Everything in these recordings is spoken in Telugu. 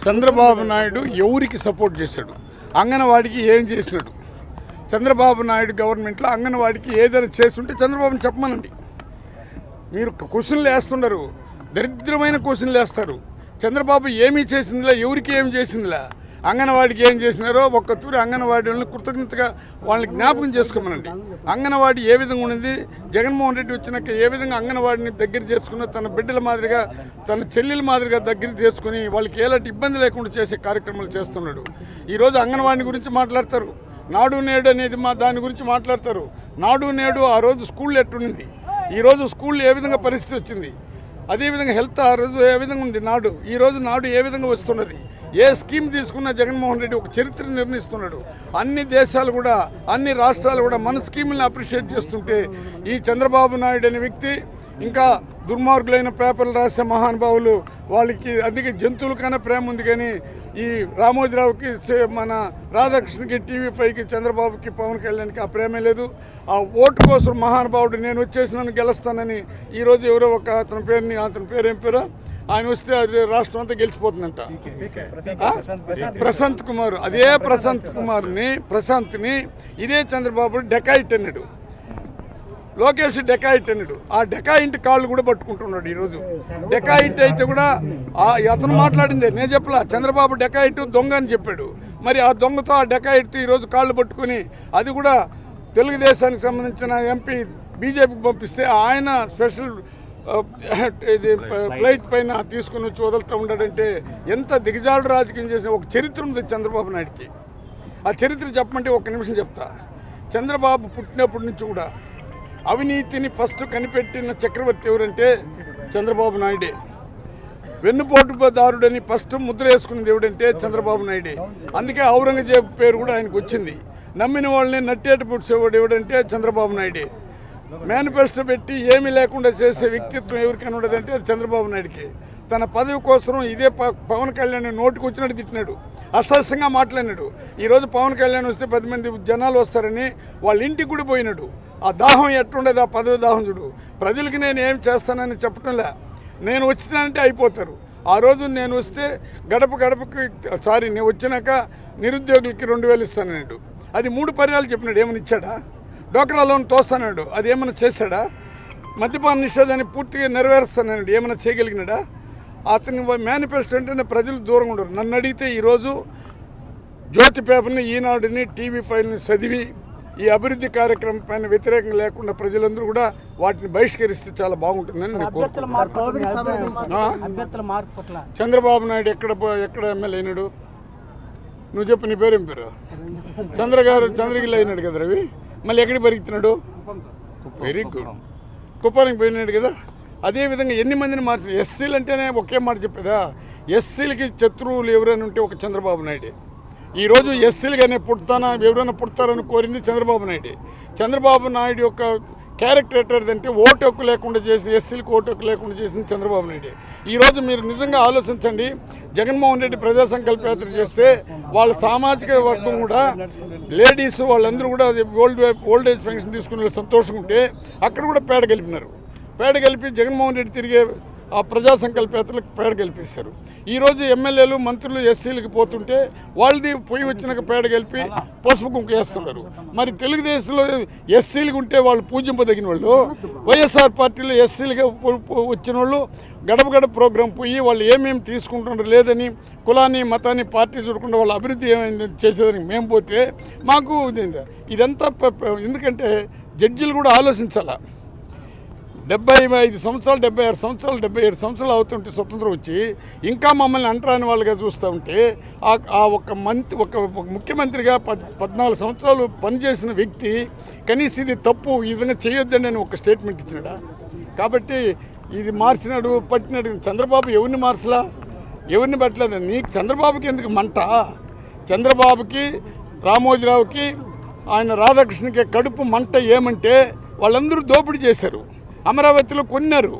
చంద్రబాబు నాయుడు ఎవరికి సపోర్ట్ చేశాడు, అంగన్వాడికి ఏం చేసినాడు, చంద్రబాబు నాయుడు గవర్నమెంట్లో అంగన్వాడికి ఏదైనా చేస్తుంటే చంద్రబాబుని చెప్పమనండి. మీరు క్వశ్చన్లు వేస్తున్నారు, దరిద్రమైన క్వశ్చన్లు వేస్తారు. చంద్రబాబు ఏమీ చేసిందిలా, ఎవరికి ఏమి చేసిందిలా, అంగన్వాడికి ఏం చేసినారో ఒక్క తూరి అంగన్వాడి వాళ్ళని కృతజ్ఞతగా వాళ్ళని జ్ఞాపకం చేసుకోమనండి. అంగన్వాడి ఏ విధంగా ఉన్నది, జగన్మోహన్ రెడ్డి వచ్చినాక ఏ విధంగా అంగన్వాడిని దగ్గర చేర్చుకున్న తన బిడ్డల మాదిరిగా తన చెల్లెల మాదిరిగా దగ్గర చేర్చుకుని వాళ్ళకి ఎలాంటి ఇబ్బంది లేకుండా చేసే కార్యక్రమాలు చేస్తున్నాడు. ఈరోజు అంగన్వాడిని గురించి మాట్లాడతారు, నాడు నేడు అనేది దాని గురించి మాట్లాడతారు. నాడు నేడు ఆ రోజు స్కూల్ ఎట్టునింది, ఈరోజు స్కూల్ ఏ విధంగా పరిస్థితి వచ్చింది, అదేవిధంగా హెల్త్ ఆ రోజు ఏ విధంగా ఉంది, ఈరోజు నాడు ఏ విధంగా వస్తున్నది, ఏ స్కీమ్ తీసుకున్నా జగన్మోహన్ రెడ్డి ఒక చరిత్ర నిర్ణయిస్తున్నాడు. అన్ని దేశాలు కూడా అన్ని రాష్ట్రాలు కూడా మన స్కీములను అప్రిషియేట్ చేస్తుంటే ఈ చంద్రబాబు నాయుడు అనే వ్యక్తి ఇంకా దుర్మార్గులైన పేపర్లు రాసే మహానుభావులు వాళ్ళకి అధిక జంతువుల కన్నా ప్రేమ ఉంది. కానీ ఈ రామోజీరావుకి మన రాధాకృష్ణకి TV5కి చంద్రబాబుకి పవన్ కళ్యాణ్కి ఆ ప్రేమే లేదు. ఆ ఓటు కోసం మహానుభావుడు నేను వచ్చేసినాను గెలుస్తానని ఈరోజు ఎవరో ఒక అతని పేరేం పేరు ఆయన వస్తే అది రాష్ట్రం అంతా గెలిచిపోతుందంట. ప్రశాంత్ కుమార్, అదే ప్రశాంత్ని ఇదే చంద్రబాబు డెకాయిట్ అన్నాడు, లోకేష్ డెకాయిట్ అన్నాడు. ఆ డెకాయింట్ కాళ్ళు కూడా పట్టుకుంటున్నాడు. ఈరోజు డెకాయిట్ అయితే కూడా అతను మాట్లాడిందే, నేను చెప్పలా, చంద్రబాబు డెకాయిట్ దొంగ అని చెప్పాడు. మరి ఆ దొంగతో ఆ డెకాయిట్ ఈరోజు కాళ్ళు పట్టుకుని అది కూడా తెలుగుదేశానికి సంబంధించిన ఎంపీ బీజేపీకి పంపిస్తే ఆయన స్పెషల్ ఇది ఫ్లైట్ పైన తీసుకుని వచ్చి వదులుతూ ఉన్నాడంటే ఎంత దిగజాడు రాజకీయం చేసిన ఒక చరిత్ర ఉంది చంద్రబాబు నాయుడికి. ఆ చరిత్ర చెప్పమంటే ఒక నిమిషం చెప్తా. చంద్రబాబు పుట్టినప్పటి నుంచి కూడా అవినీతిని ఫస్ట్ కనిపెట్టిన చక్రవర్తి ఎవరంటే చంద్రబాబు నాయుడే. వెన్నుపోటుదారుడని ఫస్ట్ ముద్ర వేసుకున్నది ఎవడంటే చంద్రబాబు నాయుడే. అందుకే ఔరంగజేబు పేరు కూడా ఆయనకు వచ్చింది. నమ్మిన వాళ్ళని నట్టేట పుడిచేవాడు ఎవడంటే చంద్రబాబు నాయుడే. మేనిఫెస్టో పెట్టి ఏమీ లేకుండా చేసే వ్యక్తిత్వం ఎవరికైనా ఉండదంటే అది చంద్రబాబు నాయుడికి. తన పదవి కోసం ఇదే పవన్ కళ్యాణ్ నోటికి వచ్చినట్టు తిట్టినాడు, అసహ్యంగా మాట్లాడినాడు. ఈరోజు పవన్ కళ్యాణ్ వస్తే 10 మంది జనాలు వస్తారని వాళ్ళ ఇంటికి కూడా పోయినాడు. ఆ దాహం ఎట్టుండదు, ఆ పదవి దాహం చూడు. ప్రజలకి నేను ఏం చేస్తానని చెప్పడంలే, నేను వచ్చినానంటే అయిపోతారు. ఆ రోజు నేను వస్తే నేను వచ్చినాక నిరుద్యోగులకి 2000 ఇస్తానన్నాడు. అది 3 పర్యాలు చెప్పినాడు. ఏమని ఇచ్చాడా? డోక్రా లోన్ తోస్తానాడు, అది ఏమైనా చేశాడా? మద్యపాన నిషేధాన్ని పూర్తిగా నెరవేరుస్తానన్నాడు, ఏమైనా చేయగలిగినాడా? అతని మేనిఫెస్టో అంటేనే ప్రజలు దూరంగా ఉండరు. నన్ను అడిగితే ఈరోజు జ్యోతి పేపర్ని, ఈనాడుని, TV5ని చదివి ఈ అభివృద్ధి కార్యక్రమం పైన వ్యతిరేకంగా లేకుండా ప్రజలందరూ కూడా వాటిని బహిష్కరిస్తే చాలా బాగుంటుందని నేను కోరుకుంటున్నాను. చంద్రబాబు నాయుడు ఎక్కడ ఎమ్మెల్యే అయినాడు? నువ్వు చెప్పు, నీ పేరేం పేరు? చంద్రగిరి అయినాడు కదా రవి. మళ్ళీ ఎక్కడికి పెరుగుతున్నాడు? వెరీ గుడ్, కుప్పానికి పోయినాడు కదా. అదేవిధంగా ఎన్ని మందిని మార్చారు? ఎస్సీలు అంటేనే ఒకే మాట చెప్పేదా? ఎస్సీలకి శత్రువులు ఎవరైనా ఉంటే ఒక చంద్రబాబు నాయుడే. ఈరోజు ఎస్సీలుగానే ఎవరైనా పుడతారని కోరింది చంద్రబాబు నాయుడే. చంద్రబాబు నాయుడు యొక్క క్యారెక్టర్ ఎట్టేదంటే ఓటు హక్కు లేకుండా చేసి ఎస్సీలకు ఓటు హక్కు లేకుండా చేసింది చంద్రబాబు నాయుడే. ఈరోజు మీరు నిజంగా ఆలోచించండి, జగన్మోహన్ రెడ్డి ప్రజా సంకల్ప యాత్ర చేస్తే వాళ్ళ సామాజిక వర్గం కూడా లేడీస్ వాళ్ళందరూ కూడా ఓల్డ్ ఏజ్ పెన్షన్ తీసుకునే సంతోషంగా ఉంటే అక్కడ కూడా పేడ గెలిపినారు. పేడ గెలిపి జగన్మోహన్ రెడ్డి తిరిగే ఆ ప్రజా సంకల్ప యాత్రలకు పేడ గెలిపేశారు. ఈరోజు ఎమ్మెల్యేలు మంత్రులు ఎస్సీలకు పోతుంటే వాళ్ళది పోయి వచ్చినాక పేడ గెలిపి పసుపు కుంకు వేస్తున్నారు. మరి తెలుగుదేశంలో ఎస్సీలకు ఉంటే వాళ్ళు పూజింపదగిన వాళ్ళు, వైఎస్ఆర్ పార్టీలో ఎస్సీలుగా వచ్చిన వాళ్ళు గడప ప్రోగ్రాం పోయి వాళ్ళు ఏమేమి తీసుకుంటున్నారు లేదని కులాన్ని మతాన్ని పార్టీ చూడకుండా వాళ్ళ అభివృద్ధి ఏమైందని చేసేదానికి మేము పోతే మాకు ఇదంతా ఎందుకంటే జడ్జిలు కూడా ఆలోచించాలా. 75 సంవత్సరాలు 76 సంవత్సరాలు 77 సంవత్సరాలు అవుతుంటే స్వతంత్రం వచ్చి ఇంకా మమ్మల్ని అంటరాని వాళ్ళుగా చూస్తూ ఉంటే ఒక ముఖ్యమంత్రిగా 14 సంవత్సరాలు పనిచేసిన వ్యక్తి కనీసం ఇది తప్పు, ఈ విధంగా చేయొద్దని నేను ఒక స్టేట్మెంట్ ఇచ్చినాడా? కాబట్టి ఇది మార్చినాడు పట్టినాడు. చంద్రబాబు ఎవరిని మార్చలా, ఎవరిని పెట్టలేదు. నీకు చంద్రబాబుకి ఎందుకు మంట? చంద్రబాబుకి, రామోజీరావుకి, ఆయన రాధాకృష్ణకి కడుపు మంట ఏమంటే వాళ్ళందరూ దోపిడీ చేశారు, అమరావతిలో కొన్నారు.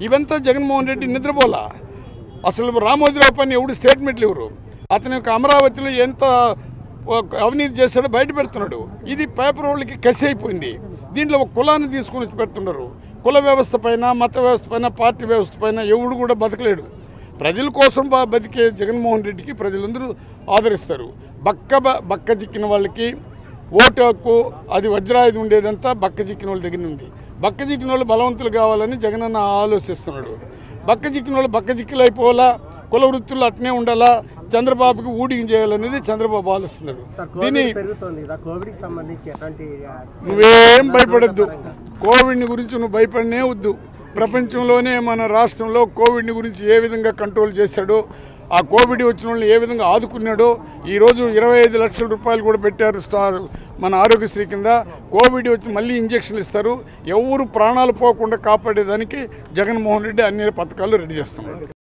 ఇవంతా జగన్మోహన్ రెడ్డి నిద్రపోలా. అసలు రామోజీరావు పైన ఎవడు స్టేట్మెంట్లు ఎవరు? అతని యొక్క అమరావతిలో ఎంత అవినీతి చేశాడో బయట పెడుతున్నాడు. ఇది పేపర్ వాళ్ళకి కసి అయిపోయింది. దీంట్లో ఒక కులాన్ని తీసుకుని పెడుతున్నారు. కుల వ్యవస్థ పైన, మత వ్యవస్థ పైన, పార్టీ వ్యవస్థ పైన ఎవడు కూడా బతకలేడు. ప్రజల కోసం బతికే జగన్మోహన్ రెడ్డికి ప్రజలందరూ ఆదరిస్తారు. బక్క చిక్కిన వాళ్ళకి ఓటు హక్కు అది వజ్రాయుధం ఉండేదంతా బక్క చిక్కిన వాళ్ళ దగ్గర ఉంది. బక్క చిక్కిన వాళ్ళు బలవంతులు కావాలని జగనన్న ఆలోచిస్తున్నాడు. బక్క చిక్కిన వాళ్ళు బక్క చిక్కిలైపోవాలా, కుల వృత్తులు అట్నే ఉండాలా, చంద్రబాబుకి ఊడికి చేయాలనేది చంద్రబాబు ఆలోచిస్తున్నాడు. దీన్ని నువ్వేం భయపడద్దు. కోవిడ్ని గురించి నువ్వు భయపడనే వద్దు. ప్రపంచంలోనే మన రాష్ట్రంలో కోవిడ్ని గురించి ఏ విధంగా కంట్రోల్ చేశాడో, ఆ కోవిడ్ వచ్చిన వాళ్ళని ఏ విధంగా ఆదుకున్నాడో, ఈరోజు 25 లక్షల రూపాయలు కూడా పెట్టారు మన ఆరోగ్యశ్రీ కింద. కోవిడ్ వచ్చి మళ్ళీ ఇంజక్షన్లు ఇస్తారు. ఎవరు ప్రాణాలు పోకుండా కాపాడేదానికి జగన్మోహన్ రెడ్డి అన్ని పథకాలు రెడీ చేస్తున్నాడు.